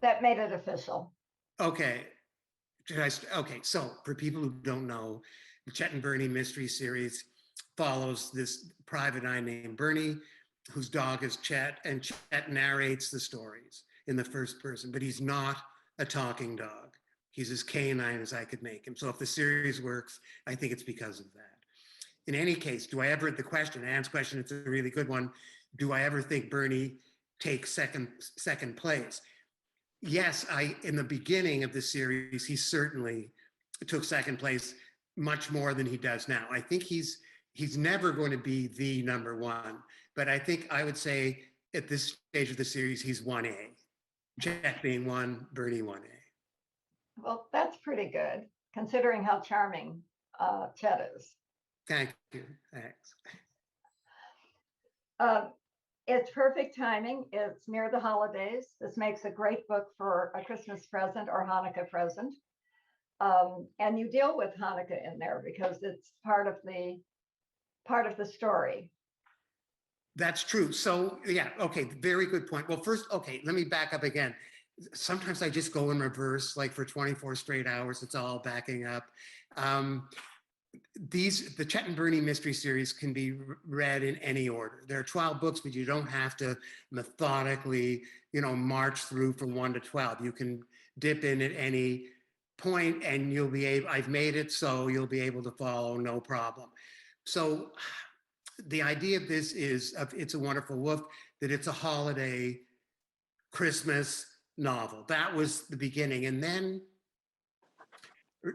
That made it official. Okay. Okay, so for people who don't know, the Chet and Bernie mystery series follows this private eye named Bernie, whose dog is Chet, and Chet narrates the stories in the first person, but he's not a talking dog. He's as canine as I could make him. So if the series works, I think it's because of that. In any case, do I ever, the question, Anne's question, it's a really good one. Do I ever think Bernie takes second place? Yes, in the beginning of the series, he certainly took second place much more than he does now. I think he's never going to be the number one, but I think I would say at this stage of the series, he's 1A. Chet being 1, Birdie 1A. Well, that's pretty good, considering how charming Chet is. Thank you. Thanks. It's perfect timing. It's near the holidays. This makes a great book for a Christmas present or Hanukkah present. And you deal with Hanukkah in there because it's part of the story. That's true. So yeah, okay, very good point. Well, first, okay, let me back up again. Sometimes I just go in reverse, like for 24 straight hours, it's all backing up. The Chet and Bernie mystery series can be read in any order. There are 12 books, but you don't have to methodically, march through from 1 to 12. You can dip in at any point and you'll be able, I've made it so you'll be able to follow, no problem. So the idea of this is, It's a Wonderful Woof, that it's a holiday Christmas novel. That was the beginning. And then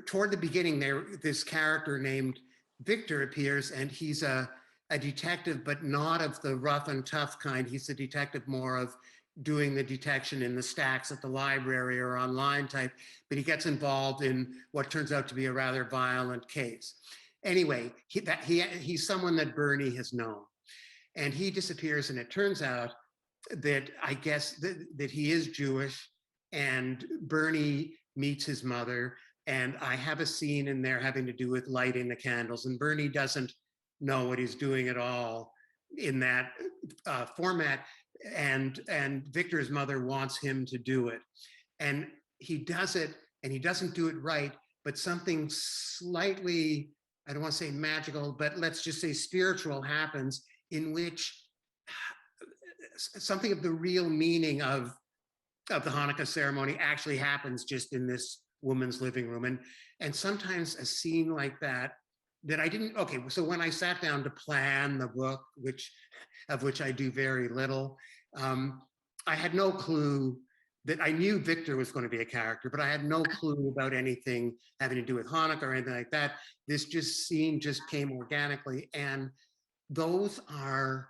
toward the beginning there, this character named Victor appears, and he's a detective, but not of the rough and tough kind. He's a detective more of doing the detection in the stacks at the library or online type, but he gets involved in what turns out to be a rather violent case. Anyway, he's someone that Bernie has known, and he disappears, and it turns out that I guess that he is Jewish, and Bernie meets his mother, and I have a scene in there having to do with lighting the candles, and Bernie doesn't know what he's doing at all in that format, and Victor's mother wants him to do it, and he does it, and he doesn't do it right, but something slightly, I don't want to say magical, but let's just say spiritual happens, in which something of the real meaning of the Hanukkah ceremony actually happens just in this woman's living room. And sometimes a scene like that I didn't, okay, so when I sat down to plan the book, of which I do very little, I had no clue that I knew Victor was going to be a character, but I had no clue about anything having to do with Hanukkah or anything like that. This scene just came organically. And those are,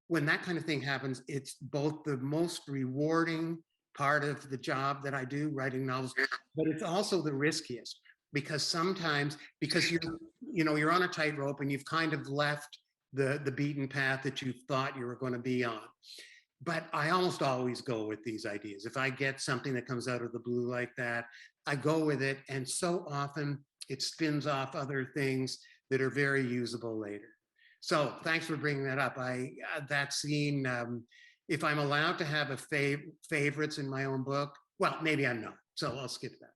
when that kind of thing happens, it's both the most rewarding part of the job that I do, writing novels, but it's also the riskiest, because sometimes, because you're on a tightrope and you've kind of left the beaten path that you thought you were going to be on. But I almost always go with these ideas. If I get something that comes out of the blue like that, I go with it, and so often it spins off other things that are very usable later. So thanks for bringing that up. That scene, if I'm allowed to have favorites in my own book, well, maybe I'm not, so I'll skip that.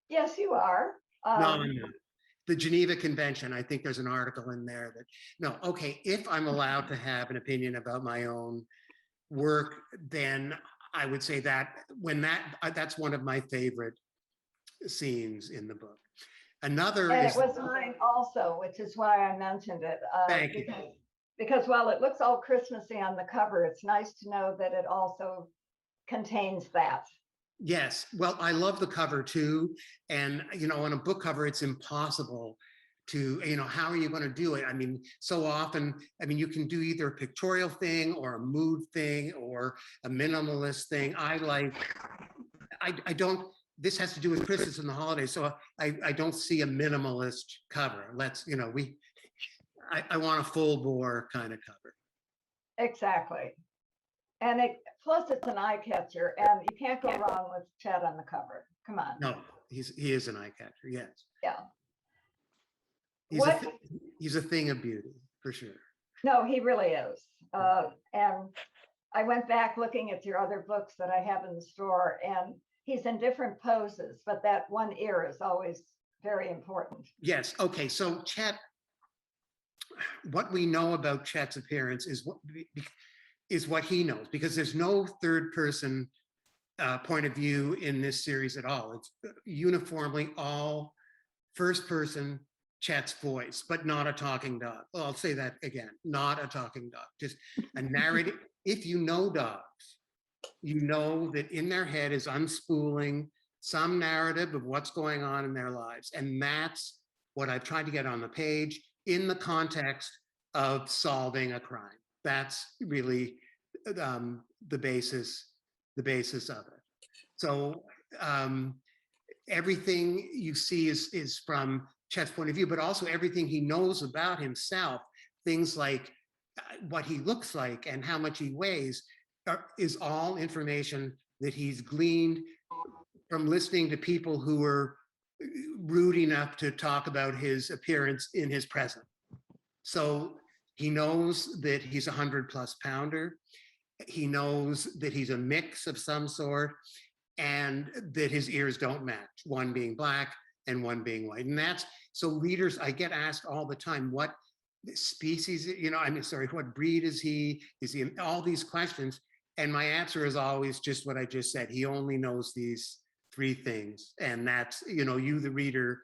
Yes, you are. No, I'm not. The Geneva Convention, I think there's an article in there that, no, okay, if I'm allowed to have an opinion about my own work, then I would say that that's one of my favorite scenes in the book. Another and is, it was mine also, which is why I mentioned it. Thank you. Because while it looks all Christmassy on the cover, it's nice to know that it also contains that. Yes, well, I love the cover too. And, on a book cover, it's impossible to, how are you going to do it? I mean, so often, you can do either a pictorial thing or a mood thing or a minimalist thing. I don't, this has to do with Christmas and the holidays, so I don't see a minimalist cover. I want a full bore kind of cover. Exactly. And plus it's an eye catcher, and you can't go wrong with Chet on the cover. Come on. No, he is an eye catcher, yes. Yeah. He's a thing of beauty, for sure. No, he really is. And I went back looking at your other books that I have in the store, and he's in different poses, but that one ear is always very important. Yes. Okay. So Chet, what we know about Chet's appearance is what he knows, because there's no third person point of view in this series at all. It's uniformly all first person Chet's voice, but not a talking dog. Well, I'll say that again, not a talking dog, just a narrative. If you know dogs, you know that in their head is unspooling some narrative of what's going on in their lives. And that's what I've tried to get on the page in the context of solving a crime. That's really the basis of it. So everything you see is from Chet's point of view, but also everything he knows about himself, things like what he looks like and how much he weighs, is all information that he's gleaned from listening to people who were rude enough to talk about his appearance in his present. So he knows that he's 100+ pounder. He knows that he's a mix of some sort, and that his ears don't match, one being black and one being white. And that's, so readers, I get asked all the time, what species, what breed is he? Is he, all these questions. And my answer is always just what I just said. He only knows these 3 things. And that's, you, the reader,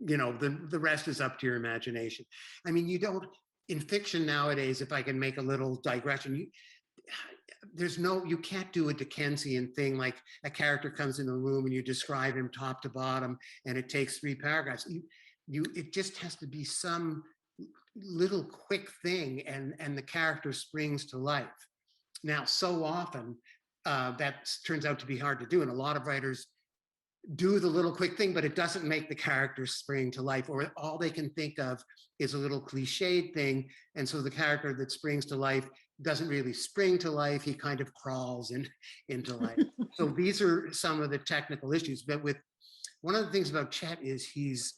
the rest is up to your imagination. I mean, you don't, in fiction nowadays, if I can make a little digression, you can't do a Dickensian thing like a character comes in the room and you describe him top to bottom and it takes 3 paragraphs. It just has to be some little quick thing and the character springs to life. Now, so often that turns out to be hard to do, and a lot of writers do the little quick thing, but it doesn't make the character spring to life, or all they can think of is a little cliched thing, and so the character that springs to life doesn't really spring to life, he kind of crawls into life. So these are some of the technical issues, but with one of the things about Chet is he's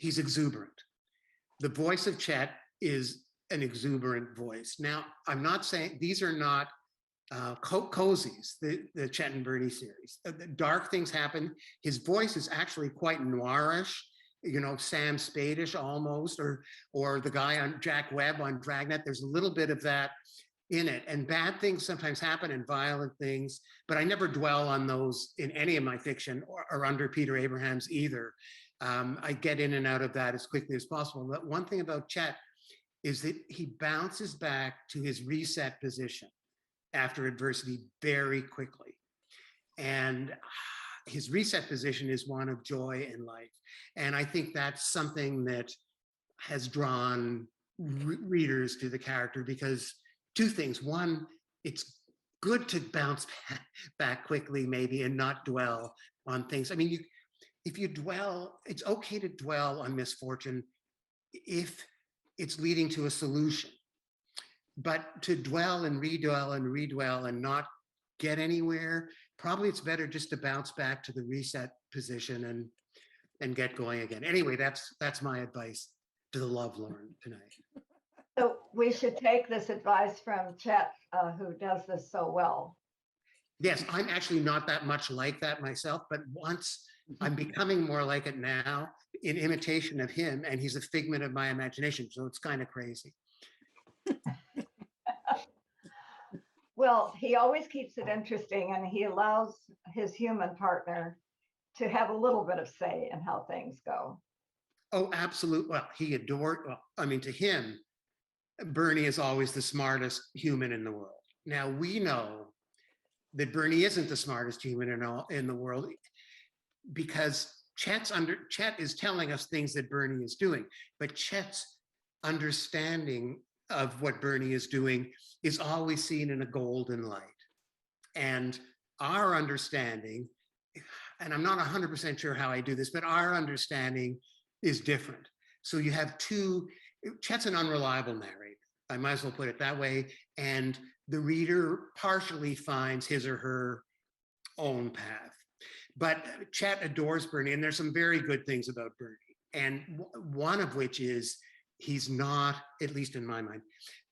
exuberant. The voice of Chet is an exuberant voice. Now, I'm not saying these are not cozies, the Chet and Birdie series. Dark things happen. His voice is actually quite noirish, Sam Spade-ish almost, or the guy on Jack Webb on Dragnet. There's a little bit of that in it. And bad things sometimes happen, and violent things, but I never dwell on those in any of my fiction or under Peter Abraham's either. I get in and out of that as quickly as possible. But one thing about Chet is that he bounces back to his reset position after adversity very quickly. And his reset position is one of joy in life. And I think that's something that has drawn readers to the character, because 2 things. One, it's good to bounce back quickly maybe and not dwell on things. I mean, if you dwell, it's okay to dwell on misfortune if it's leading to a solution. But to dwell and redwell and not get anywhere, probably it's better just to bounce back to the reset position and get going again. Anyway, that's my advice to the lovelorn tonight. So we should take this advice from Chet, who does this so well. Yes, I'm actually not that much like that myself, but once I'm becoming more like it now in imitation of him, and he's a figment of my imagination, so it's kind of crazy. Well, he always keeps it interesting, and he allows his human partner to have a little bit of say in how things go. Oh, absolutely. Well, to him, Bernie is always the smartest human in the world. Now, we know that Bernie isn't the smartest human in the world, because Chet is telling us things that Bernie is doing, but Chet's understanding of what Bernie is doing is always seen in a golden light. And our understanding, and I'm not 100% sure how I do this, but our understanding is different. So you have Chet's an unreliable narrator, I might as well put it that way, and the reader partially finds his or her own path. But Chet adores Bernie, and there's some very good things about Bernie. And one of which is he's not, at least in my mind,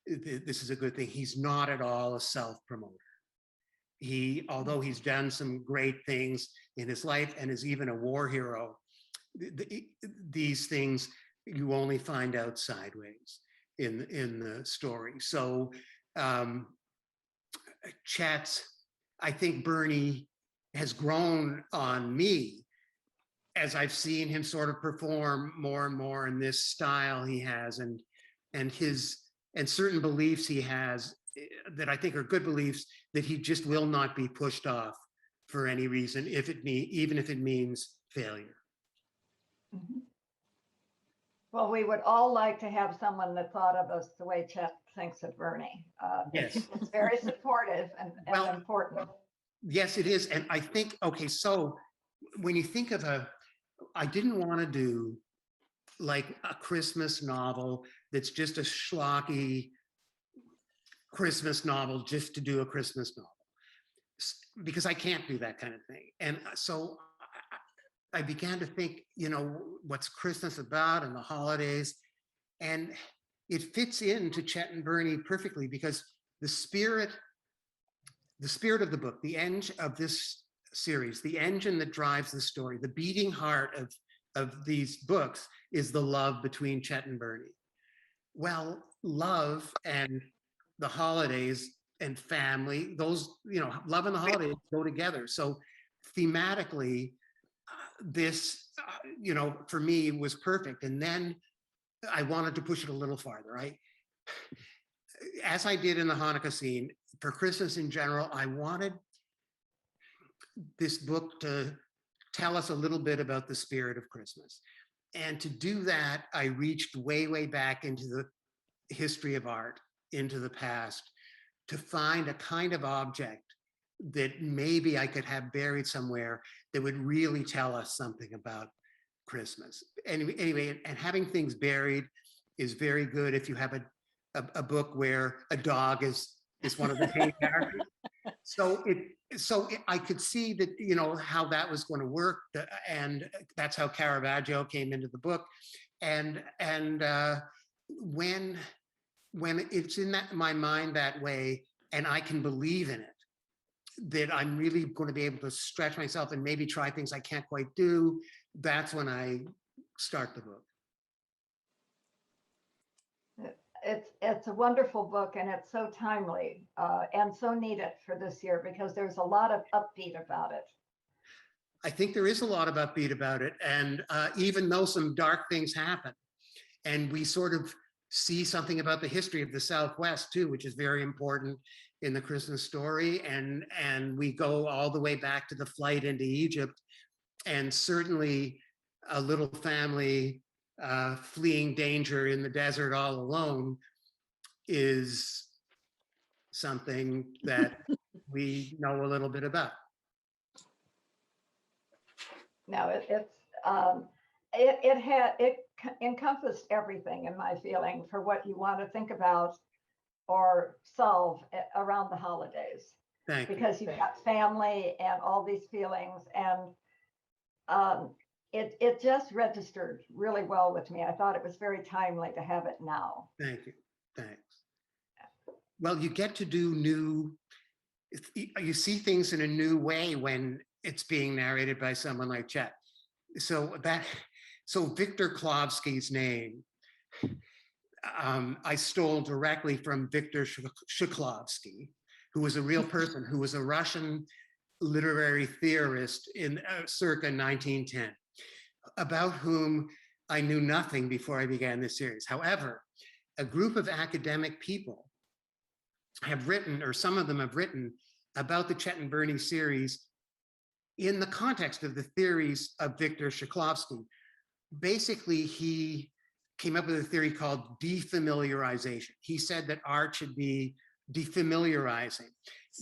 this is a good thing. He's not at all a self-promoter. Although he's done some great things in his life and is even a war hero, these things you only find out sideways in the story. So Chet's, I think Birdie has grown on me as I've seen him sort of perform more and more in this style he has, and certain beliefs he has that I think are good beliefs that he just will not be pushed off for any reason, even if it means failure. Mm-hmm. Well, we would all like to have someone that thought of us the way Chet thinks of Birdie. Yes. It's very supportive and important. Yes, it is. And I think, okay, so when you think of I didn't want to do like a Christmas novel that's just a schlocky Christmas novel just to do a Christmas novel, because I can't do that kind of thing. And so I began to think, what's Christmas about and the holidays? And it fits into Chet and Birdie perfectly, because the spirit of the book, the engine of this series, the engine that drives the story, the beating heart of these books is the love between Chet and Birdie. Well, love and the holidays and family, those, love and the holidays go together. So thematically, this, for me was perfect. And then I wanted to push it a little farther. As I did in the Hanukkah scene, for Christmas in general, I wanted this book to tell us a little bit about the spirit of Christmas. And to do that, I reached way, way back into the history of art, into the past, to find a kind of object that maybe I could have buried somewhere that would really tell us something about Christmas. Anyway, and having things buried is very good if you have a book where a dog is one of the main characters. So I could see that, how that was going to work, and that's how Caravaggio came into the book. And when it's in my mind that way, and I can believe in it, that I'm really going to be able to stretch myself and maybe try things I can't quite do, that's when I start the book. It's a wonderful book, and it's so timely and so needed for this year, because there's a lot of upbeat about it. I think there is a lot of upbeat about it. And even though some dark things happen, and we sort of see something about the history of the Southwest too, which is very important in the Christmas story. And we go all the way back to the flight into Egypt, and certainly a little family fleeing danger in the desert all alone is something that we know a little bit about. No, it encompassed everything in my feeling for what you want to think about or solve around the holidays. Thank you. Because you've got family and all these feelings, and it just registered really well with me. I thought it was very timely to have it now. Thank you. Thanks. Well, you get to do you see things in a new way when it's being narrated by someone like Chet. So Victor Klovsky's name, I stole directly from Victor Shklovsky, who was a real person, who was a Russian literary theorist in circa 1910, about whom I knew nothing before I began this series. However, a group of academic people have written, or some of them have written, about the Chet and Birdie series in the context of the theories of Victor Shklovsky. Basically, he came up with a theory called defamiliarization. He said that art should be defamiliarizing,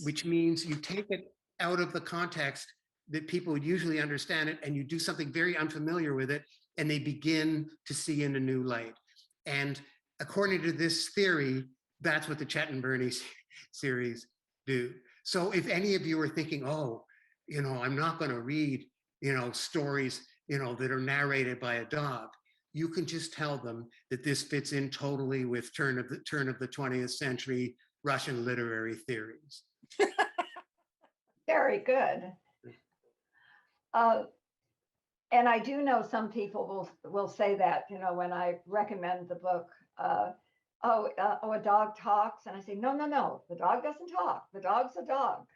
which means you take it out of the context that people would usually understand it, and you do something very unfamiliar with it, and they begin to see in a new light. And according to this theory, that's what the Chet and Birdie series do. So if any of you are thinking, oh, I'm not going to read, stories, that are narrated by a dog, you can just tell them that this fits in totally with turn of the 20th century Russian literary theories. Very good. And I do know some people will say that, you know, when I recommend the book, a dog talks, and I say, no, the dog doesn't talk. The dog's a dog.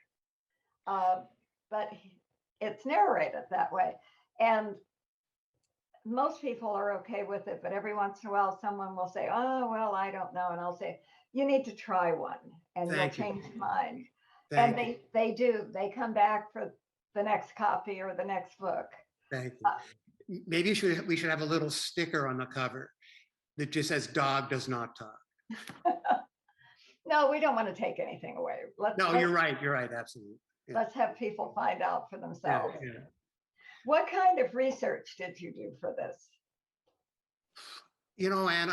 But it's narrated that way. And most people are okay with it, but every once in a while, someone will say, oh, well, I don't know. And I'll say, you need to try one and you'll change your mind. And they do. They come back for the next copy or the next book. Thank you. Maybe we should have a little sticker on the cover that just says "Dog does not talk." No, we don't want to take anything away. You're right. You're right. Absolutely. Yeah. Let's have people find out for themselves. Yeah. What kind of research did you do for this? You know, Anne,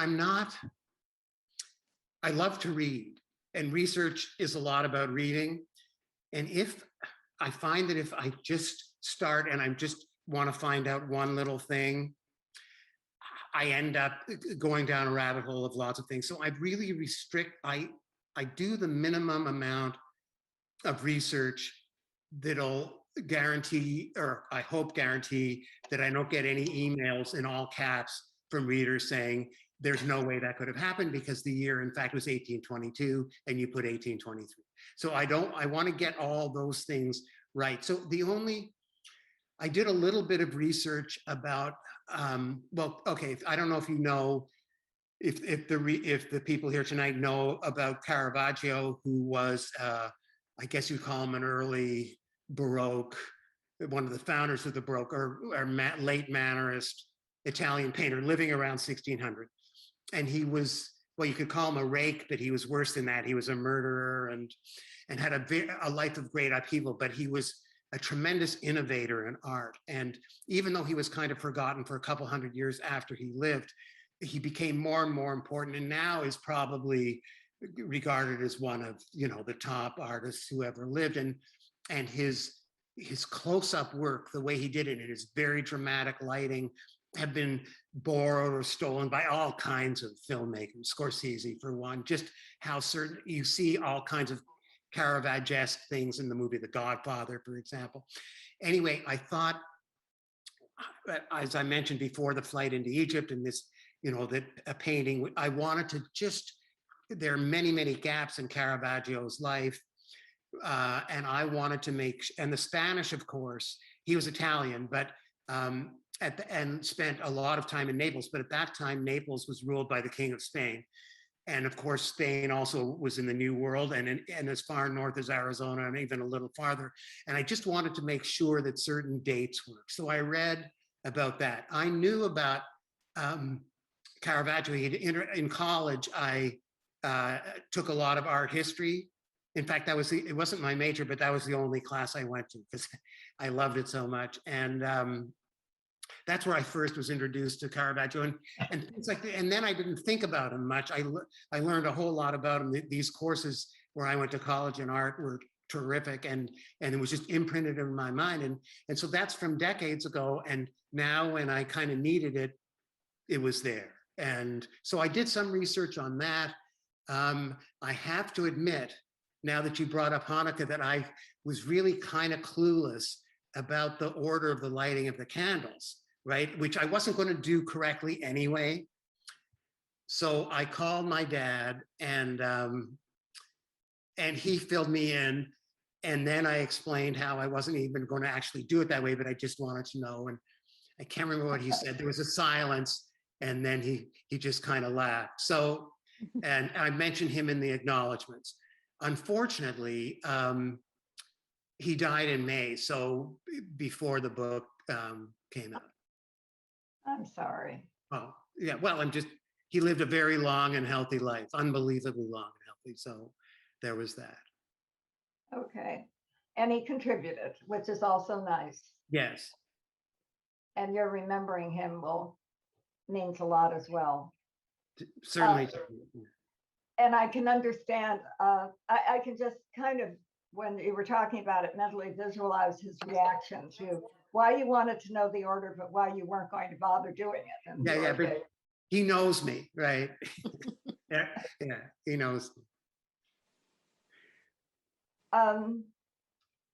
I love to read, and research is a lot about reading. And if I find that if I just start and I just want to find out one little thing, I end up going down a rabbit hole of lots of things. So I really restrict, I do the minimum amount of research that'll guarantee, or I hope guarantee, that I don't get any emails in all caps from readers saying there's no way that could have happened because the year in fact was 1822 and you put 1823. So I want to get all those things right. So I did a little bit of research about, well, okay, I don't know if you know, if the people here tonight know about Caravaggio, who was, I guess you'd call him an early Baroque, one of the founders of the Baroque, or late Mannerist Italian painter living around 1600. And he was, well, you could call him a rake, but he was worse than that. He was a murderer and had a life of great upheaval, but he was a tremendous innovator in art. And even though he was kind of forgotten for a couple hundred years after he lived, he became more and more important, and now is probably regarded as one of, you know, the top artists who ever lived. And his close-up work, the way he did it in his very dramatic lighting, have been borrowed or stolen by all kinds of filmmakers, Scorsese for one, just how certain, you see all kinds of Caravaggio-esque things in the movie The Godfather, for example. Anyway, I thought, as I mentioned before, the flight into Egypt and this, you know, that a painting, I wanted to just, there are many, many gaps in Caravaggio's life. And I wanted to make, and the Spanish, of course, he was Italian, but and spent a lot of time in Naples, but at that time, Naples was ruled by the King of Spain. And of course, Spain also was in the New World and as far north as Arizona and even a little farther. And I just wanted to make sure that certain dates work. So I read about that. I knew about Caravaggio. In college, I took a lot of art history. In fact, it wasn't my major, but that was the only class I went to because I loved it so much. And that's where I first was introduced to Caravaggio and things like that. And then I didn't think about him much. I learned a whole lot about him. These courses where I went to college in art were terrific, and it was just imprinted in my mind. And so that's from decades ago. And now when I kind of needed it, it was there. And so I did some research on that. I have to admit, now that you brought up Hanukkah, that I was really kind of clueless about the order of the lighting of the candles, right? Which I wasn't going to do correctly anyway. So I called my dad and he filled me in. And then I explained how I wasn't even going to actually do it that way, but I just wanted to know. And I can't remember what he said. There was a silence and then he just kind of laughed. So, and I mentioned him in the acknowledgements. Unfortunately, he died in May, so before the book came out. I'm sorry. Oh, yeah, well, he lived a very long and healthy life, unbelievably long and healthy, so there was that. Okay, and he contributed, which is also nice. Yes. And you're remembering him means a lot as well. Certainly. And I can understand, I can just kind of, when you were talking about it, mentally visualize his reaction to why you wanted to know the order, but why you weren't going to bother doing it. And Yeah, but he knows me, right? Yeah, he knows.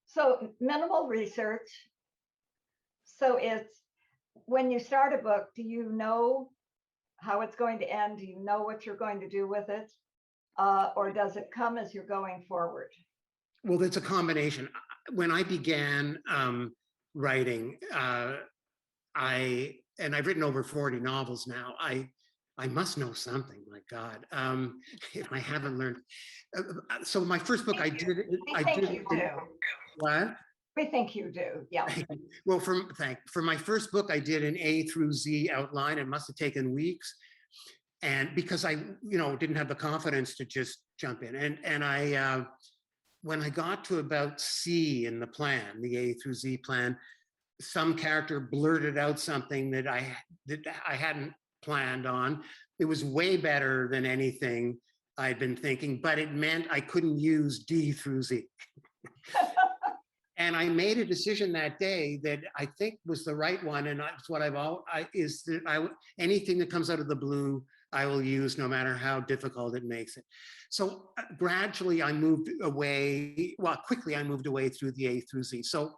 So minimal research. So it's when you start a book, do you know how it's going to end? Do you know what you're going to do with it? Or does it come as you're going forward? Well, it's a combination. When I began writing, I've written over 40 novels now. I must know something. My God, if I haven't learned. So my first book, I did. You do. What? We think you do. Yeah. Well, for my first book, I did an A through Z outline. It must have taken weeks, and because I, didn't have the confidence to just jump in, and I. When I got to about C in the plan, the A through Z plan, some character blurted out something that I hadn't planned on. It was way better than anything I'd been thinking, but it meant I couldn't use D through Z. And I made a decision that day that I think was the right one, and that's what anything that comes out of the blue, I will use no matter how difficult it makes it. So gradually I moved away, quickly I moved away through the A through Z. So,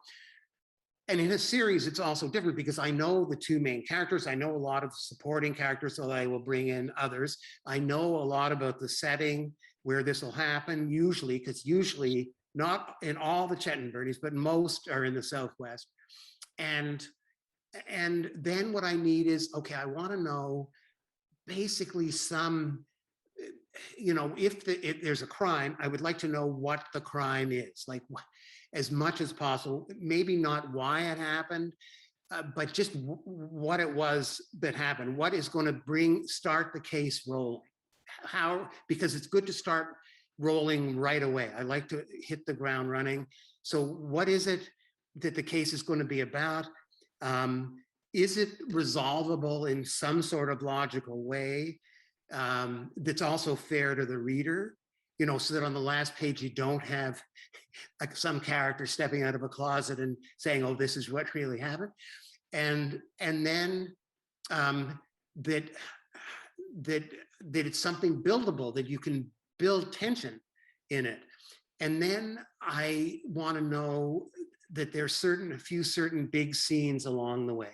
and in a series, it's also different because I know the two main characters. I know a lot of supporting characters, so I will bring in others. I know a lot about the setting where this will happen, usually, because usually, not in all the Chet and Birdies, but most are in the Southwest. And then what I need is, okay, I want to know basically some, if there's a crime, I would like to know what the crime is, like as much as possible, maybe not why it happened, but just what it was that happened, what is going to start the case rolling, because it's good to start rolling right away. I like to hit the ground running. So what is it that the case is going to be about? Is it resolvable in some sort of logical way that's also fair to the reader? So that on the last page, you don't have like some character stepping out of a closet and saying, oh, this is what really happened. And then that it's something buildable, that you can build tension in it. And then I want to know that there's a few certain big scenes along the way.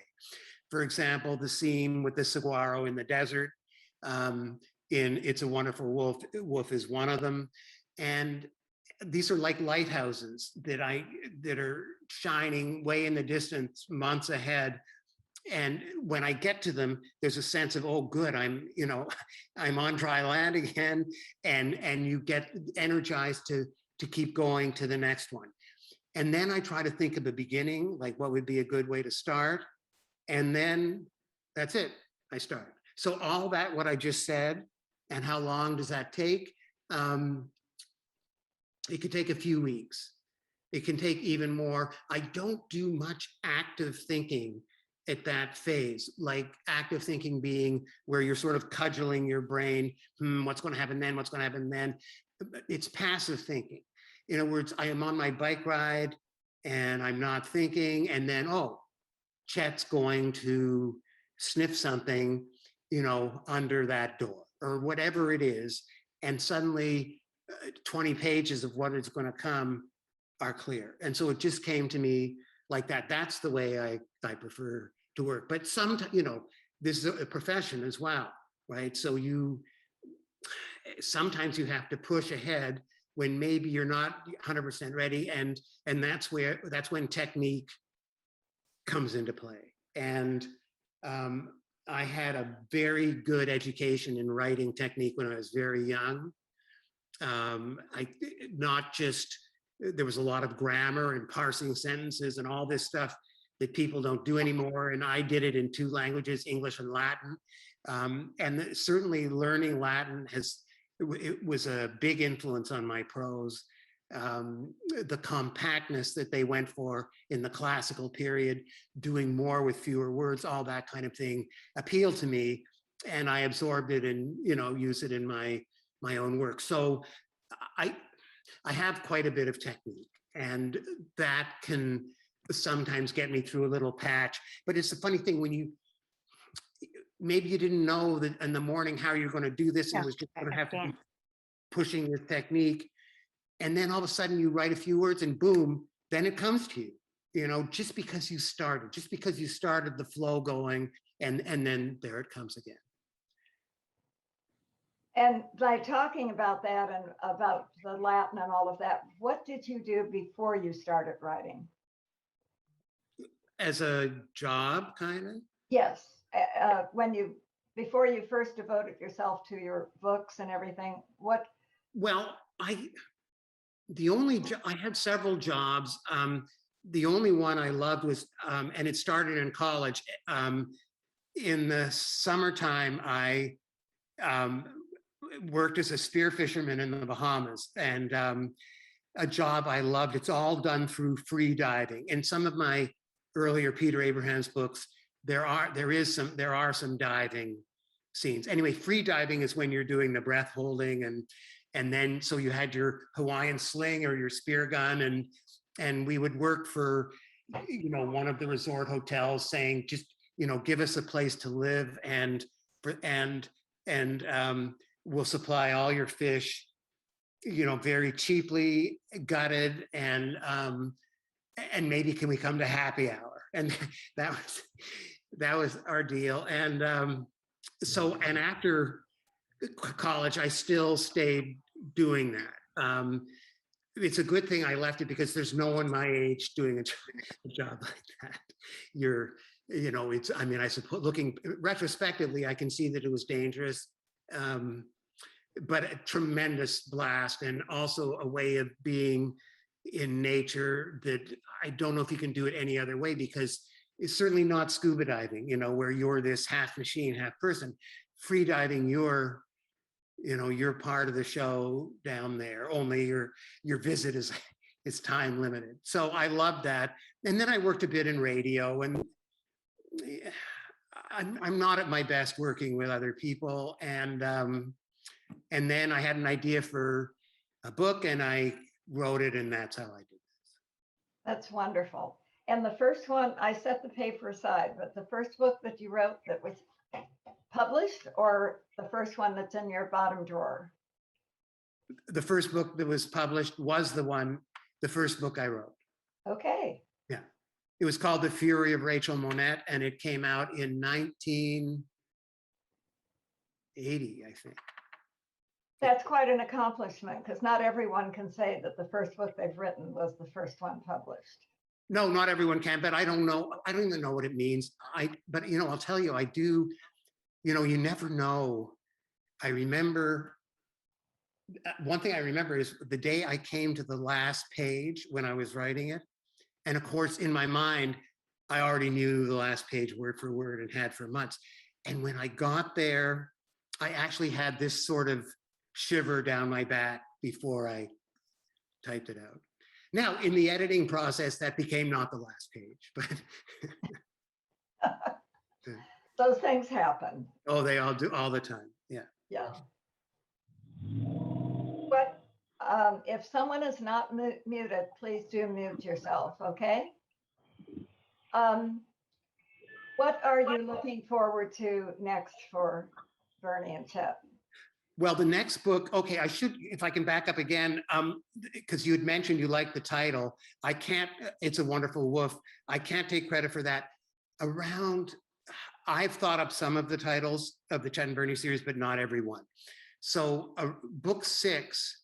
For example, the scene with the saguaro in the desert, in It's a Wonderful Woof is one of them. And these are like lighthouses that are shining way in the distance, months ahead. And when I get to them, there's a sense of, oh, good, I'm on dry land again, and you get energized to keep going to the next one. And then I try to think of the beginning, like what would be a good way to start, and then that's it, I start. So all that, what I just said, and how long does that take? It could take a few weeks. It can take even more. I don't do much active thinking at that phase, like active thinking being where you're sort of cudgeling your brain, what's going to happen then, what's going to happen then. It's passive thinking. In other words, I am on my bike ride and I'm not thinking, and then, oh, Chet's going to sniff something, under that door or whatever it is. And suddenly 20 pages of what is going to come are clear. And so it just came to me like that. That's the way I prefer to work. But sometimes, this is a profession as well, right? So sometimes you have to push ahead when maybe you're not 100% ready. And that's when technique comes into play. And I had a very good education in writing technique when I was very young. There was a lot of grammar and parsing sentences and all this stuff that people don't do anymore. And I did it in two languages, English and Latin. And certainly learning Latin it was a big influence on my prose. The compactness that they went for in the classical period, doing more with fewer words, all that kind of thing appealed to me. And I absorbed it and, use it in my own work. So I have quite a bit of technique, and that can sometimes get me through a little patch. But it's a funny thing when maybe you didn't know that in the morning how you're going to do this, and it was just going to have to be pushing this technique. And then all of a sudden you write a few words and boom, then it comes to you, just because you started the flow going, and then there it comes again. And by talking about that and about the Latin and all of that, what did you do before you started writing? As a job, kind of? Yes. Before you first devoted yourself to your books and everything, what? Well, I had several jobs. The only one I loved was, and it started in college. In the summertime, I worked as a spear fisherman in the Bahamas, and a job I loved. It's all done through free diving. In some of my earlier Peter Abrahams books, there are some diving scenes. Anyway, free diving is when you're doing the breath holding, and then so you had your Hawaiian sling or your spear gun, and we would work for one of the resort hotels, saying, just give us a place to live, and we'll supply all your fish very cheaply, gutted, and maybe can we come to happy hour? And that was our deal. And and after college, I still stayed doing that. It's a good thing I left it, because there's no one my age doing a job like that. I suppose looking retrospectively, I can see that it was dangerous, but a tremendous blast, and also a way of being in nature that I don't know if you can do it any other way, because it's certainly not scuba diving, where you're this half machine, half person. Free diving, you're part of the show down there, only your visit is time limited. So I love that. And then I worked a bit in radio, and I'm not at my best working with other people. And then I had an idea for a book, and I wrote it, and that's how I did this. That's wonderful. And the first one, I set the paper aside, but the first book that you wrote that was published, or the first one that's in your bottom drawer? The first book that was published was the first book I wrote. Okay. Yeah. It was called The Fury of Rachel Monette, and it came out in 1980, I think. That's quite an accomplishment, because not everyone can say that the first book they've written was the first one published. No, not everyone can, but I don't know. I don't even know what it means. But I'll tell you, I do. You never know. I remember, one thing I remember is the day I came to the last page when I was writing it. And of course, in my mind, I already knew the last page word for word and had for months. And when I got there, I actually had this sort of shiver down my back before I typed it out. Now, in the editing process, that became not the last page, but those things happen. Oh, they all do all the time. Yeah. Yeah. But if someone is not muted, please do mute yourself, okay? What are you looking forward to next for Bernie and Chet? Well, the next book, okay, I should, if I can back up again, because you had mentioned you like the title. I can't, It's a Wonderful Woof. I can't take credit for that. I've thought up some of the titles of the Chet and Bernie series, but not every one. So book 6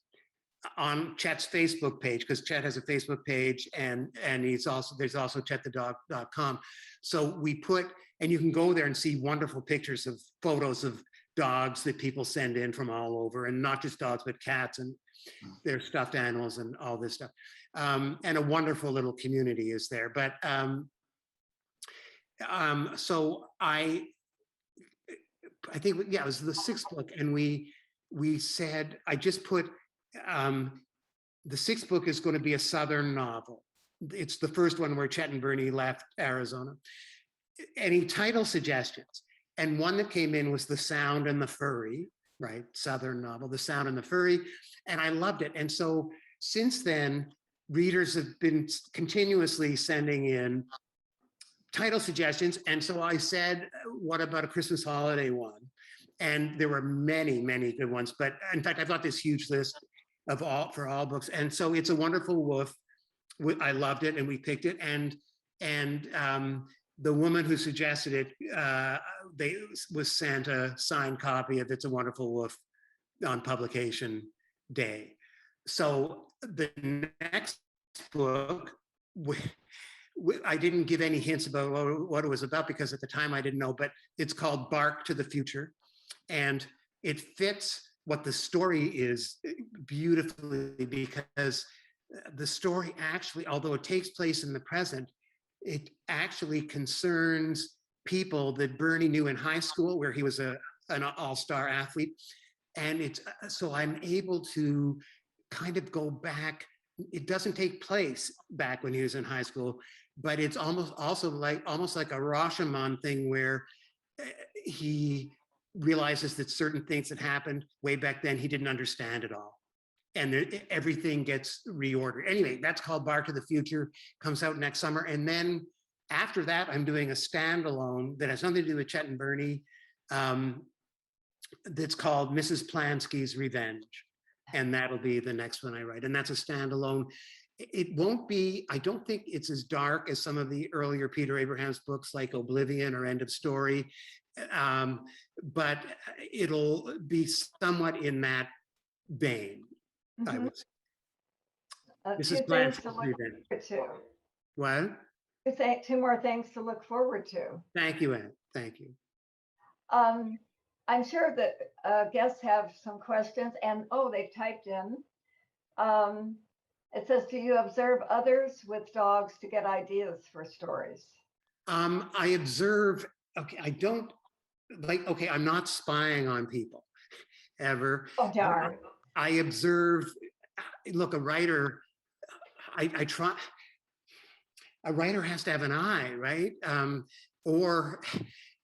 on Chet's Facebook page, because Chet has a Facebook page, and there's also chetthedog.com. So we put, and you can go there and see wonderful pictures of photos of dogs that people send in from all over, and not just dogs, but cats and their stuffed animals and all this stuff. And a wonderful little community is there. But so I think, yeah, it was the 6th book, and we said, I just put, the 6th book is going to be a Southern novel. It's the first one where Chet and Bernie left Arizona. Any title suggestions? And one that came in was The Sound and the Furry, right? Southern novel, The Sound and the Furry. And I loved it. And so since then, readers have been continuously sending in title suggestions. And so I said, what about a Christmas holiday one? And there were many, many good ones. But in fact, I've got this huge list of all books. And so It's a Wonderful Woof. I loved it and we picked it. And the woman who suggested it, was sent a signed copy of It's a Wonderful Woof on publication day. So the next book, I didn't give any hints about what it was about because at the time I didn't know, but it's called Bark to the Future. And it fits what the story is beautifully because the story actually, although it takes place in the present, it actually concerns people that Bernie knew in high school where he was an all-star athlete. And it's so I'm able to kind of go back. It doesn't take place back when he was in high school, but it's almost like a Rashomon thing where he realizes that certain things that happened way back then he didn't understand at all, and everything gets reordered. Anyway, that's called Bark to the Future. Comes out next summer, and then after that, I'm doing a standalone that has nothing to do with Chet and Bernie. That's called Mrs. Plansky's Revenge. And that'll be the next one I write. And that's a standalone. It won't be, I don't think it's as dark as some of the earlier Peter Abraham's books like Oblivion or End of Story. But it'll be somewhat in that vein, I would say. Mrs. Plansky's Revenge. What? Two more things to look forward to. Thank you, Anne. Thank you. I'm sure that guests have some questions, and they've typed in. It says, do you observe others with dogs to get ideas for stories? I observe, I don't, I'm not spying on people, ever. Oh, darn. I observe, look, a writer, I try, a writer has to have an eye, right? Or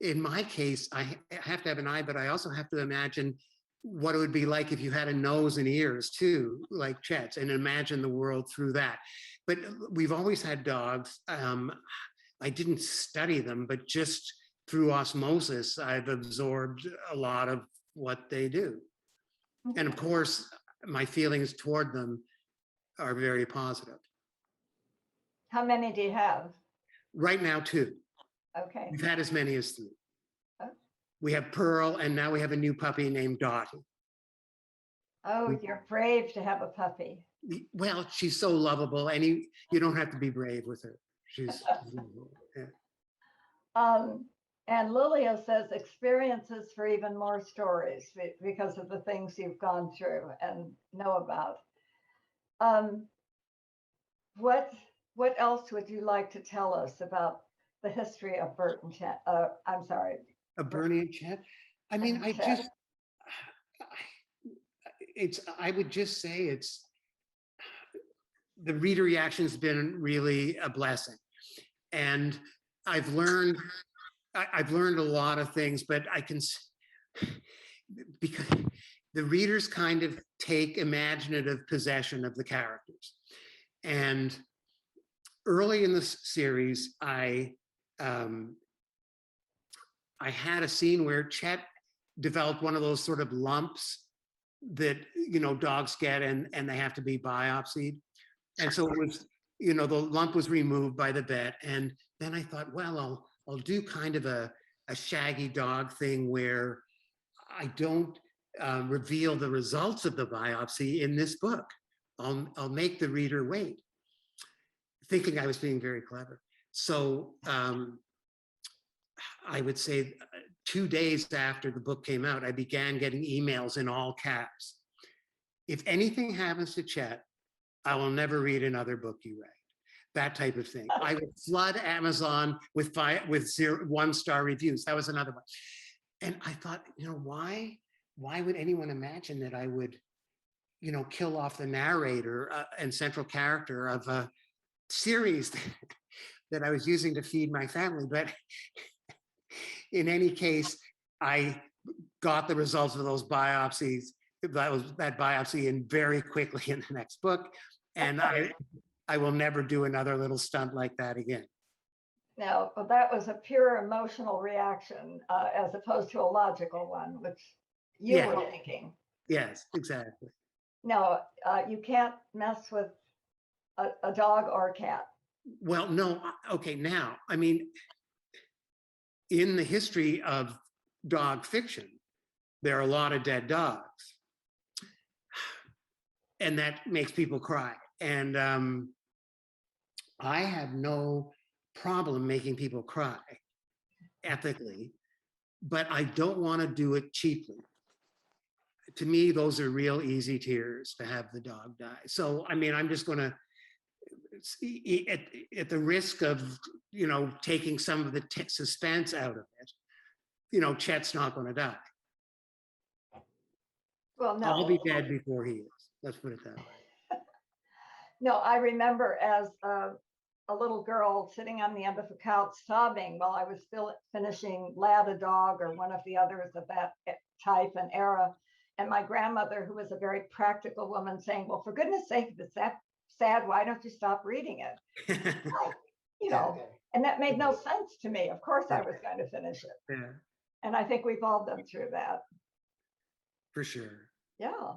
in my case, I have to have an eye, but I also have to imagine what it would be like if you had a nose and ears too, like Chet's, and imagine the world through that. But we've always had dogs. I didn't study them, but just through osmosis, I've absorbed a lot of what they do. And of course, my feelings toward them are very positive. How many do you have? Right now, 2. Okay. We've had as many as 3. Oh. We have Pearl, and now we have a new puppy named Dottie. Oh, you're brave to have a puppy. Well, she's so lovable, and you don't have to be brave with her. She's yeah. And Lilia says experiences for even more stories because of the things you've gone through and know about. What else would you like to tell us about the history of Bert and Chet? I'm sorry. Of Bernie and Chet? I mean, I would just say it's, the reader reaction's been really a blessing. And I've learned a lot of things, but because the readers kind of take imaginative possession of the characters. And early in the series, I had a scene where Chet developed one of those sort of lumps that, dogs get and they have to be biopsied. And so it was, the lump was removed by the vet. And then I thought, well, I'll do kind of a shaggy dog thing where I don't reveal the results of the biopsy in this book. I'll make the reader wait, thinking I was being very clever. So I would say 2 days after the book came out, I began getting emails in all caps. If anything happens to Chet, I will never read another book you write. That type of thing. I would flood Amazon with 1-star reviews. That was another one. And I thought, why would anyone imagine that I would, kill off the narrator and central character of a series that I was using to feed my family? But in any case, I got the results of those biopsies, that biopsy in very quickly in the next book. And I will never do another little stunt like that again. No, but that was a pure emotional reaction as opposed to a logical one, which you Yeah. were thinking. Yes, exactly. No, you can't mess with a dog or a cat. Well, no, okay, now, I mean, in the history of dog fiction, there are a lot of dead dogs. And that makes people cry. And I have no problem making people cry ethically, but I don't want to do it cheaply. To me, those are real easy tears to have the dog die. So, I mean, I'm just going to, at the risk of, you know, taking some of the suspense out of it, you know, Chet's not going to die. Well, no. I'll be dead before he is. Let's put it that way. No, I remember as a little girl sitting on the end of a couch sobbing while I was still finishing Lad a Dog or one of the others of that type and era. And my grandmother, who was a very practical woman, saying, well, for goodness sake, if it's that sad, why don't you stop reading it? You know, and that made no sense to me. Of course I was going to finish it. Yeah. And I think we've all been through that. For sure. Yeah.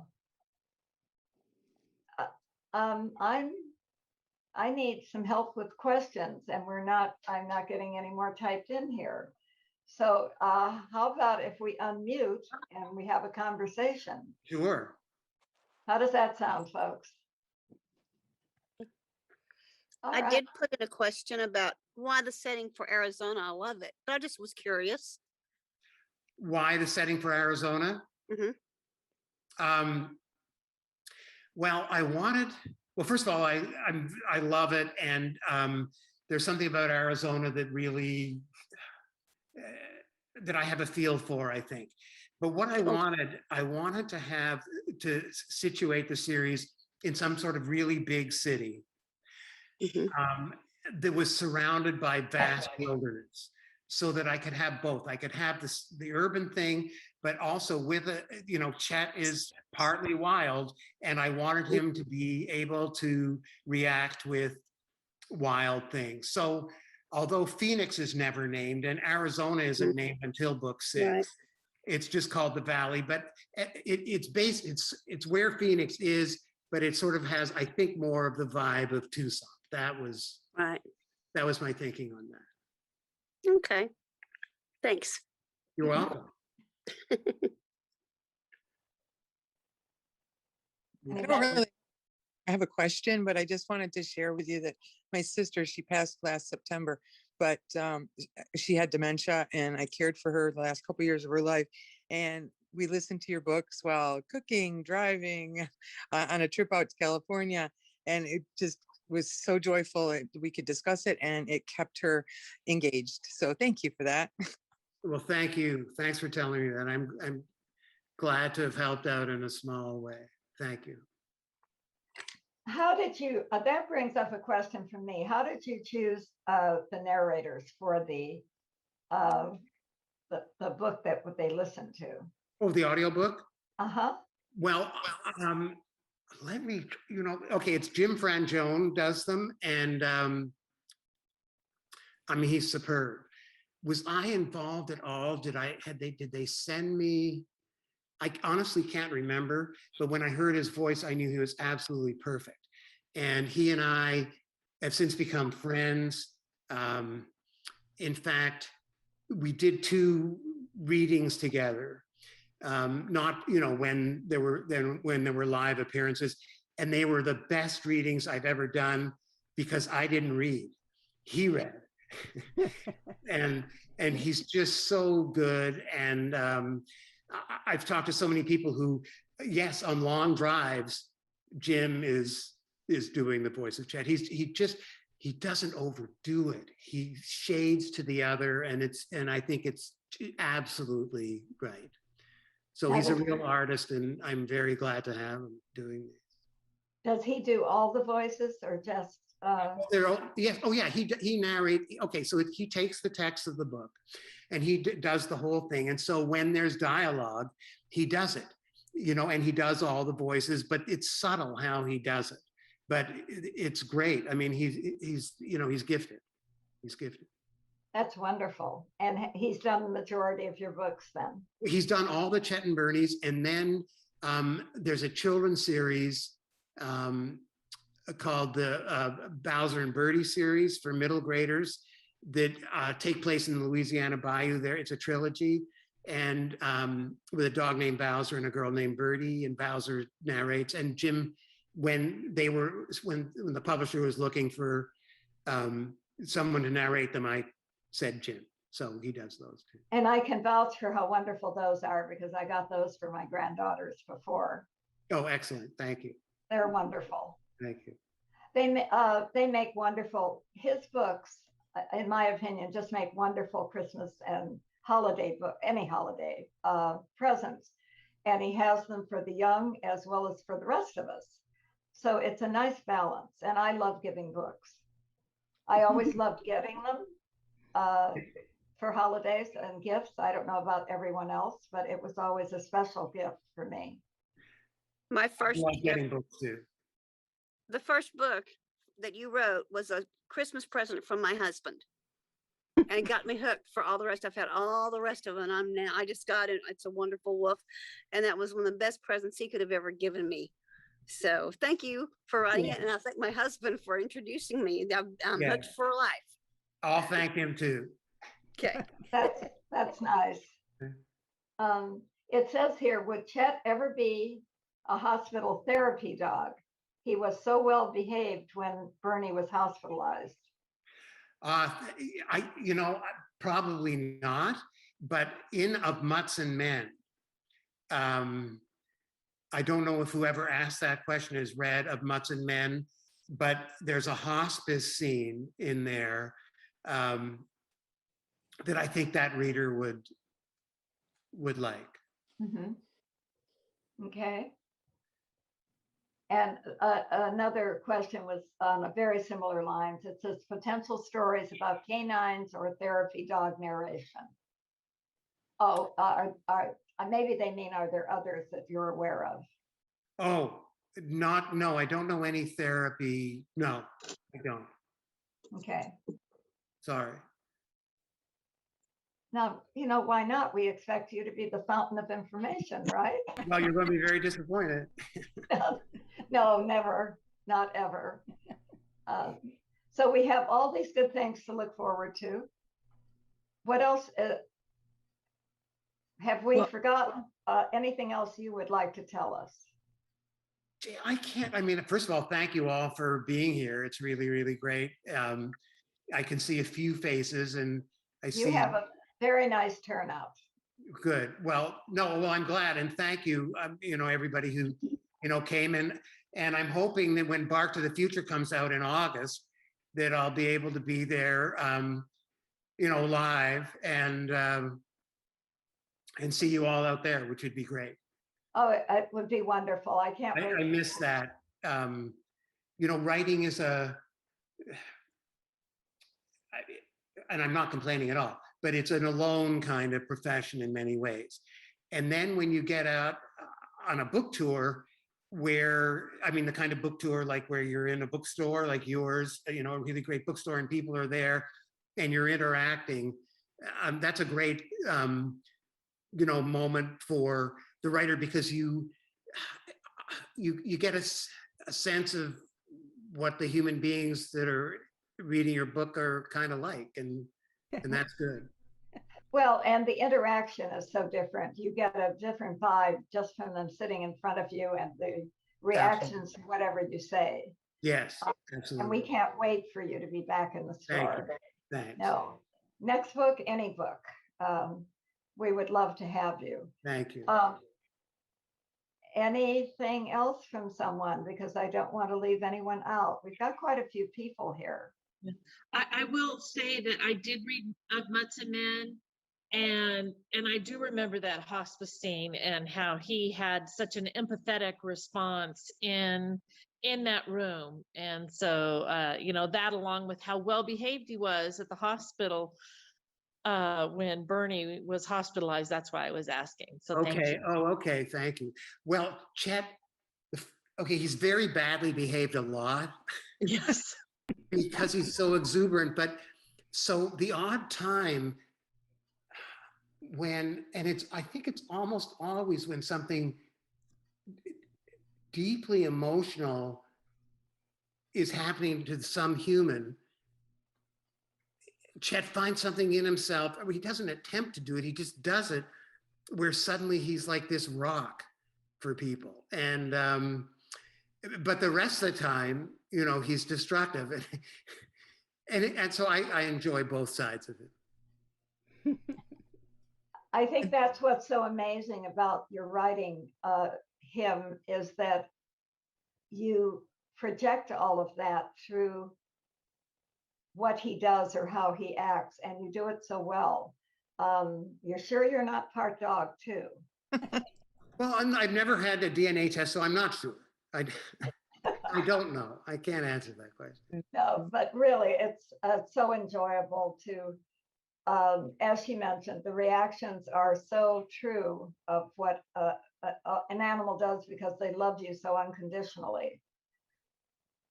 I need some help with questions, and I'm not getting any more typed in here. So how about if we unmute and we have a conversation? Sure. How does that sound, folks? I did put in a question about why the setting for Arizona. I love it, but I just was curious. Why the setting for Arizona? Well, first of all, I love it, and there's something about Arizona that really that I have a feel for, I think. But what I wanted to situate the series in some sort of really big city that was surrounded by vast wilderness, so that I could have both. I could have the urban thing, but also with Chet is partly wild, and I wanted him to be able to react with wild things. So although Phoenix is never named and Arizona isn't named until book 6, right. It's just called the Valley, but it's where Phoenix is, but it sort of has, I think, more of the vibe of Tucson. That was my thinking on that. Okay, thanks. You're welcome. I have a question, but I just wanted to share with you that my sister, she passed last September, but she had dementia, and I cared for her the last couple of years of her life. And we listened to your books while cooking, driving, on a trip out to California. And it just was so joyful that we could discuss it, and it kept her engaged. So thank you for that. Well, thank you. Thanks for telling me that. I'm glad to have helped out in a small way. Thank you. How did you, that brings up a question from me. How did you choose the narrators for the book that they listened to? Oh, the audiobook? Uh-huh. Well, let me, okay, it's Jim Frangione does them, and I mean, he's superb. Was I involved at all? Did they send me? I honestly can't remember, but when I heard his voice, I knew he was absolutely perfect. And he and I have since become friends. In fact, we did 2 readings together, not when there were live appearances, and they were the best readings I've ever done because I didn't read, he read. and he's just so good. And I've talked to so many people who, yes, on long drives, Jim is doing the voice of Chet. He doesn't overdo it. He shades to the other, and I think it's absolutely right. So he's a real artist, and I'm very glad to have him doing this. Does he do all the voices or just? Yes. Oh, yeah. He narrates. Okay, so he takes the text of the book, and he does the whole thing. And so when there's dialogue, he does it, and he does all the voices, but it's subtle how he does it. but it's great. I mean, he's gifted. He's gifted. That's wonderful. And he's done the majority of your books then. He's done all the Chet and Bernie's, and then there's a children's series called the Bowser and Birdie series for middle graders that take place in the Louisiana Bayou. There, it's a trilogy, and with a dog named Bowser and a girl named Birdie, and Bowser narrates. And Jim, when the publisher was looking for someone to narrate them, I said Jim. So he does those too. And I can vouch for how wonderful those are because I got those for my granddaughters before. Oh, excellent. Thank you. They're wonderful. Thank you. They make wonderful, his books, in my opinion, just make wonderful Christmas and holiday book, any holiday presents. And he has them for the young as well as for the rest of us. So it's a nice balance. And I love giving books. I always loved getting them for holidays and gifts. I don't know about everyone else, but it was always a special gift for me. My I first love getting books too. the first book that you wrote was a Christmas present from my husband. And it got me hooked for all the rest. I've had all the rest of it. And I just got it. It's a Wonderful Woof. And that was one of the best presents he could have ever given me. So thank you for writing it. And I thank my husband for introducing me. I'm hooked for life. I'll thank him too. Okay. That's nice. It says here, would Chet ever be a hospital therapy dog? He was so well behaved when Bernie was hospitalized. Probably not, but in Of Mutts and Men, I don't know if whoever asked that question has read Of Mutts and Men, but there's a hospice scene in there that I think that reader would like. Mm-hmm. Okay. And another question was on a very similar lines. It says potential stories about canines or therapy dog narration. Oh, maybe they mean, are there others that you're aware of? Oh, no, I don't know any therapy. No, I don't. Okay. Sorry. Now, why not? We expect you to be the fountain of information, right? Well, you're going to be very disappointed. No, never, not ever. So we have all these good things to look forward to. What else have we forgotten? Anything else you would like to tell us? I can't. I mean, first of all, thank you all for being here. It's really, really great. I can see a few faces, and You have a very nice turnout. Good. Well, I'm glad, and thank you. Everybody who came in, and I'm hoping that when Bark to the Future comes out in August, that I'll be able to be there, live and see you all out there, which would be great. Oh, it would be wonderful. I can't wait. I miss that. Writing is and I'm not complaining at all, but it's an alone kind of profession in many ways. And then when you get out on a book tour, the kind of book tour, like where you're in a bookstore like yours, a really great bookstore, and people are there and you're interacting, that's a great, moment for the writer, because you get a sense of what the human beings that are reading your book are kind of like, and that's good. Well, and the interaction is so different. You get a different vibe just from them sitting in front of you and the reactions to whatever you say. Yes, absolutely. And we can't wait for you to be back in the store. Thanks. No, next book, any book. We would love to have you. Thank you. Anything else from someone? Because I don't want to leave anyone out. We've got quite a few people here. I will say that I did read Of Mutts and Men, and I do remember that hospice scene and how he had such an empathetic response in that room. And so that, along with how well behaved he was at the hospital when Bernie was hospitalized, that's why I was asking. So okay. thank you. Oh, okay. Thank you. Well, Chet, okay, he's very badly behaved a lot Yes. because he's so exuberant. But so the odd time when, and I think it's almost always when something deeply emotional is happening to some human, Chet finds something in himself. I mean, he doesn't attempt to do it, he just does it, where suddenly he's like this rock for people. And but the rest of the time, you know, he's destructive. And so I enjoy both sides of it. I think that's what's so amazing about your writing him, is that you project all of that through what he does or how he acts, and you do it so well. You're sure you're not part dog too? Well, I've never had a DNA test, so I'm not sure. I don't know. I can't answer that question. No, but really, it's so enjoyable to, as she mentioned, the reactions are so true of what an animal does because they love you so unconditionally.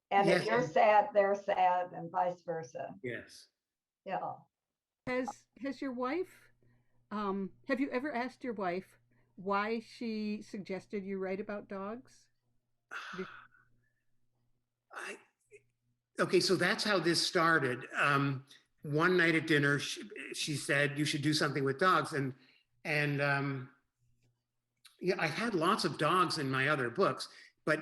And if Yes. you're sad, they're sad, and vice versa. Yes. Yeah. Has your wife, have you ever asked your wife why she suggested you write about dogs? Okay, so that's how this started. One night at dinner, she said, you should do something with dogs. And yeah, I had lots of dogs in my other books, but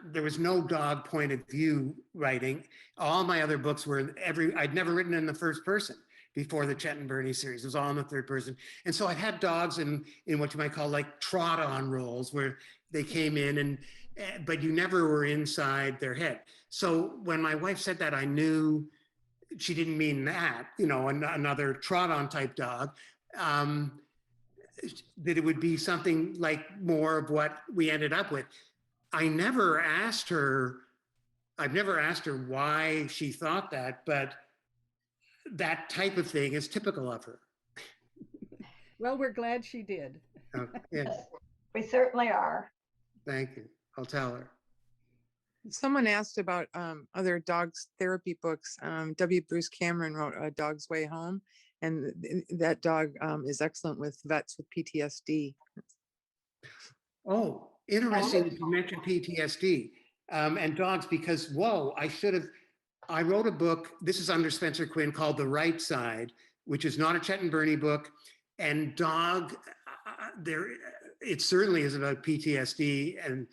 there was no dog point of view writing. All my other books were I'd never written in the first person before the Chet and Birdie series. It was all in the third person. And so I had dogs in what you might call like trot on roles, where they came in but you never were inside their head. So when my wife said that, I knew she didn't mean that, you know, another trot on type dog. That it would be something like more of what we ended up with. I've never asked her why she thought that, but that type of thing is typical of her. Well, we're glad she did. Yes. We certainly are. Thank you. I'll tell her. Someone asked about other dogs therapy books. W. Bruce Cameron wrote A Dog's Way Home, and that dog is excellent with vets with PTSD. Oh, interesting that you mentioned PTSD and dogs, because, whoa, I wrote a book, this is under Spencer Quinn, called The Right Side, which is not a Chet and Bernie book. And dog, it certainly is about PTSD, and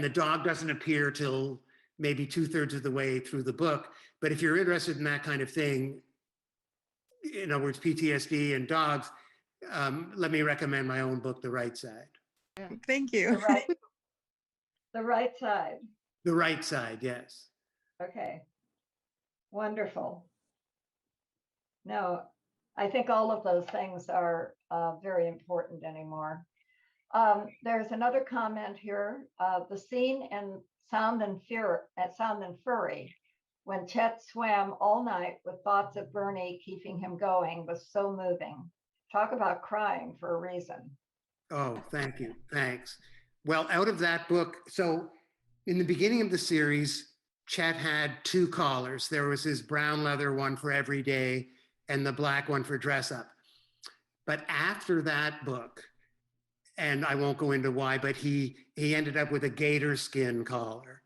the dog doesn't appear till maybe 2/3 of the way through the book. But if you're interested in that kind of thing, in other words, PTSD and dogs, let me recommend my own book, The Right Side. Thank you. The right side. The Right Side, yes. Okay. Wonderful. No, I think all of those things are very important anymore. There's another comment here. The scene in Sound and Fury, when Chet swam all night with thoughts of Bernie keeping him going, was so moving. Talk about crying for a reason. Oh, thank you. Thanks. Well, out of that book, so in the beginning of the series, Chet had 2 collars. There was his brown leather one for every day and the black one for dress up. But after that book, and I won't go into why, but he ended up with a gator skin collar.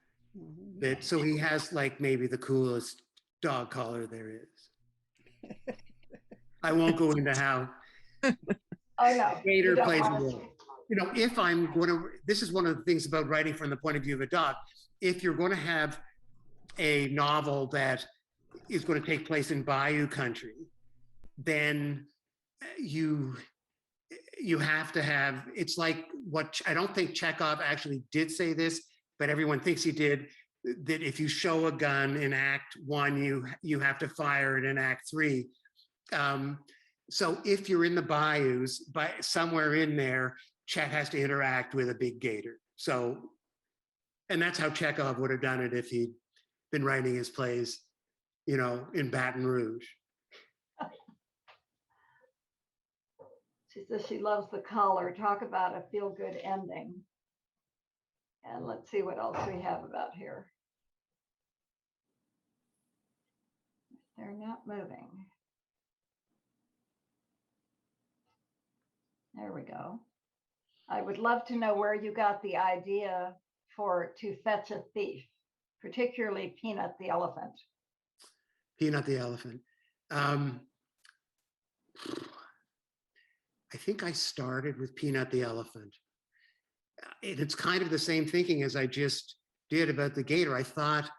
So he has like maybe the coolest dog collar there is. I won't go into how gator plays a role. You know, if I'm going to, this is one of the things about writing from the point of view of a dog. If you're going to have a novel that is going to take place in Bayou country, then you have to have, it's like what, I don't think Chekhov actually did say this, but everyone thinks he did, that if you show a gun in Act 1, you have to fire it in Act 3. So if you're in the bayous, somewhere in there, Chet has to interact with a big gator. So, and that's how Chekhov would have done it if he'd been writing his plays, you know, in Baton Rouge. She says she loves the collar. Talk about a feel-good ending. And let's see what else we have about here. They're not moving. There we go. I would love to know where you got the idea for To Fetch a Thief, particularly Peanut the elephant. Peanut the elephant. I think I started with Peanut the elephant. It's kind of the same thinking as I just did about the gator. I thought,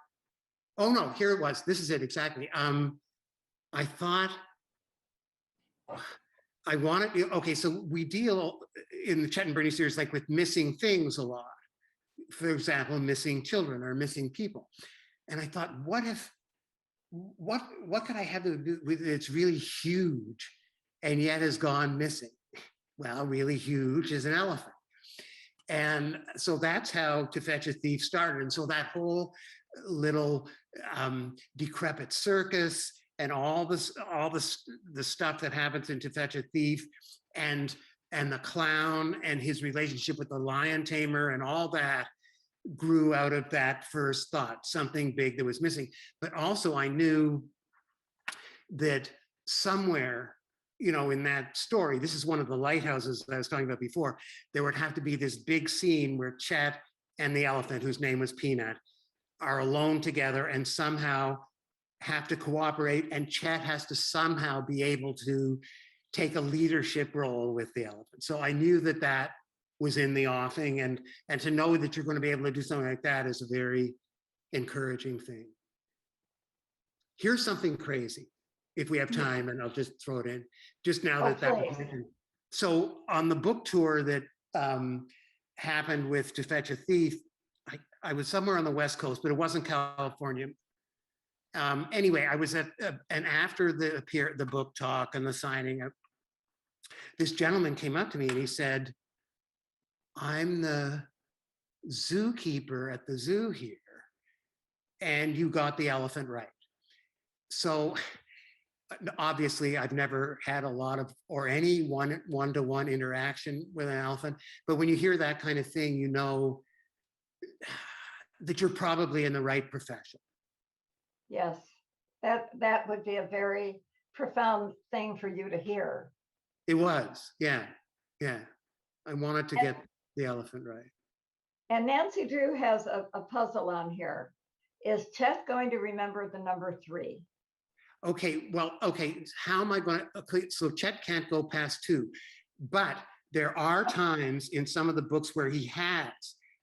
oh no, here it was. This is it exactly. I thought I wanted, okay, so we deal in the Chet and Birdie series like with missing things a lot. For example, missing children or missing people. And I thought, what could I have to do with it's really huge and yet has gone missing? Well, really huge is an elephant. And so that's how To Fetch a Thief started. And so that whole little decrepit circus and all the stuff that happens in To Fetch a Thief and the clown and his relationship with the lion tamer and all that grew out of that first thought, something big that was missing. But also I knew that somewhere, you know, in that story, this is one of the lighthouses that I was talking about before, there would have to be this big scene where Chet and the elephant, whose name was Peanut, are alone together and somehow have to cooperate, and Chet has to somehow be able to take a leadership role with the elephant. So I knew that that was in the offing, and to know that you're going to be able to do something like that is a very encouraging thing. Here's something crazy, if we have time, and I'll just throw it in, just now that that was mentioned. So on the book tour that happened with To Fetch a Thief, I was somewhere on the West Coast, but it wasn't California. Anyway, I was at, and after the book talk and the signing, this gentleman came up to me and he said, I'm the zookeeper at the zoo here, and you got the elephant right. So obviously I've never had a lot of, or any one-to-one interaction with an elephant, but when you hear that kind of thing, you know that you're probably in the right profession. Yes, that would be a very profound thing for you to hear. It was, yeah. I wanted to get the elephant right. And Nancy Drew has a puzzle on here. Is Chet going to remember the number 3? Okay, well, okay, how am I going to, okay, so Chet can't go past 2, but there are times in some of the books where he has,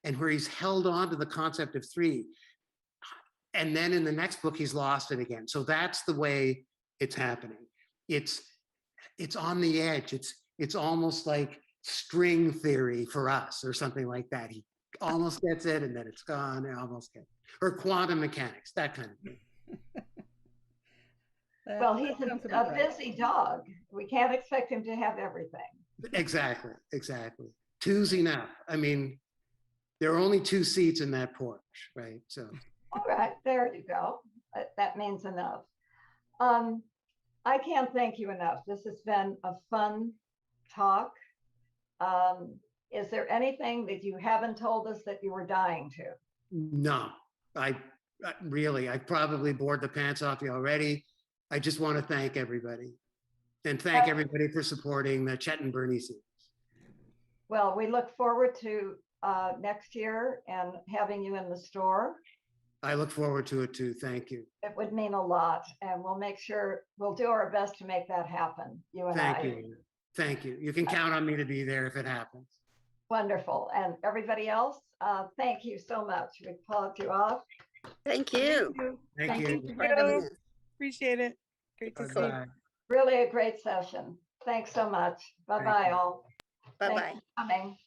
and where he's held on to the concept of 3. And then in the next book, he's lost it again. So that's the way it's happening. It's on the edge. It's almost like string theory for us or something like that. He almost gets it and then it's gone, and almost gets it. Or quantum mechanics, that kind of thing. Well, he's a busy dog. We can't expect him to have everything. Exactly. 2's enough. I mean, there are only 2 seats in that Porsche, right? So. All right, there you go. That means enough. I can't thank you enough. This has been a fun talk. Is there anything that you haven't told us that you were dying to? No, I probably bored the pants off you already. I just want to thank everybody, and thank everybody for supporting the Chet and Birdie series. Well, we look forward to next year and having you in the store. I look forward to it too. Thank you. It would mean a lot, and we'll make sure we'll do our best to make that happen. You and I. Thank you. Thank you. You can count on me to be there if it happens. Wonderful. And everybody else, thank you so much. We plugged you off. Thank you. Thank you. for having us. Appreciate it. Great to see you. Bye-bye. Really a great session. Thanks so much. Bye-bye you. all. Bye-bye. Thanks for coming.